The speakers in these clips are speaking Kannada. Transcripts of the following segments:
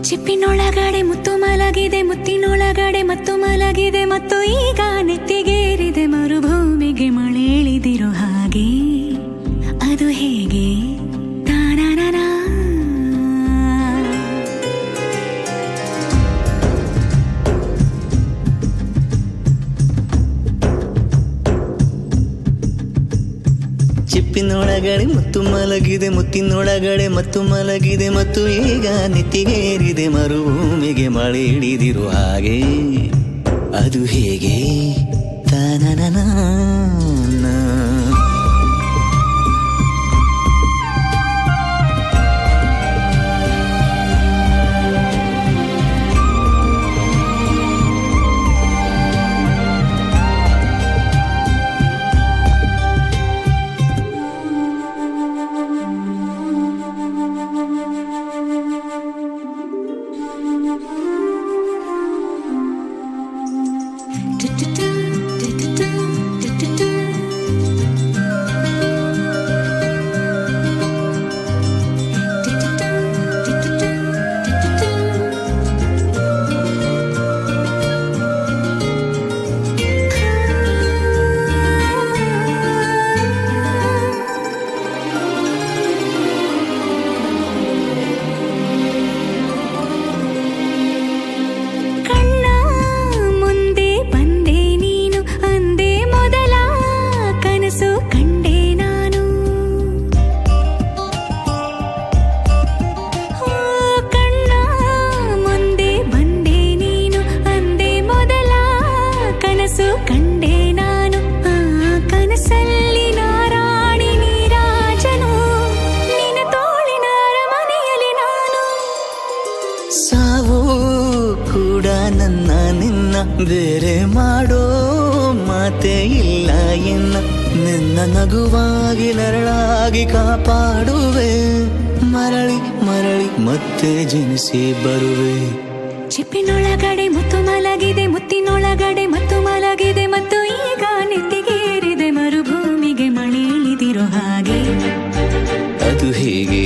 ಚಿಪ್ಪಿನೊಳಗಡೆ ಮುತ್ತು ಮಲಗಿದೆ, ಮುತ್ತಿನೊಳಗಡೆ ಮತ್ತು ಮಲಗಿದೆ, ಮತ್ತು ಈಗ ನೆತ್ತಿಗೇರಿದೆ ಮರುಭೂಮಿಗೆ ಮಳೆ ಇಳಿದಿರೋ ಹಾಗೆ. ಅದು ಹೇಗೆ? ತಾನಾನಾ ಚಿಪ್ಪಿನೊಳಗಡೆ ಮುತ್ತು ಮಲಗಿದೆ, ಮುತ್ತಿನೊಳಗಡೆ ಮತ್ತು ಮಲಗಿದೆ, ಮತ್ತು ಈಗ ನೆತ್ತಿಗೇರಿದೆ ಮರುಭೂಮಿಗೆ ಮಳೆ ಹಿಡಿದಿರುವ ಹಾಗೆ. ಅದು ಹೇಗೆ? ತಾನನನಾ ಕಂಡೆ ನಾನು. ಕನಸಲ್ಲಿ ನಾರಾಣಿ ನೀರಾಜನು, ನಿನ್ನ ತೋಳಿನ ಅರಮನೆಯಲ್ಲಿ ನಾನು. ಸಾವು ಕೂಡ ನನ್ನ ನಿನ್ನ ಬೇರೆ ಮಾಡೋ ಮಾತೆ ಇಲ್ಲ ಎನ್ನ. ನಿನ್ನ ನಗುವಾಗಿ ನರಳಾಗಿ ಕಾಪಾಡುವೆ, ಮರಳಿ ಮರಳಿ ಮತ್ತೆ ಜನಿಸಿ ಬರುವೆ. ಚಿಪ್ಪಿನೊಳಗಡೆ ಮುತ್ತು ಮಲಗಿದೆ, ಮುತ್ತಿನೊಳಗಡೆ ಮತ್ತು ಮಲಗಿದೆ, ಮತ್ತು ಈಗ ನೆತ್ತಿಗೇರಿದೆ ಮರುಭೂಮಿಗೆ ಮಳೆ ಇಳಿದಿರೋ ಹಾಗೆ. ಅದು ಹೇಗೆ?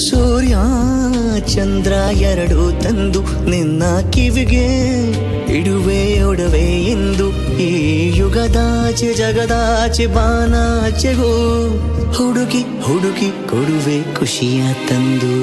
ಸೂರ್ಯ ಚಂದ್ರ ಎರಡು ತಂದು ನಿನ್ನ ಕಿವಿಗೆ ಇಡುವೆ ಒಡವೆ ಎಂದು. ಈ ಯುಗದಾಚೆ ಜಗದಾಚೆ ಬಾನಾಚೆಗೂ ಹುಡುಕಿ ಹುಡುಕಿ ಕೊಡುವೆ ಖುಷಿಯ ತಂದು.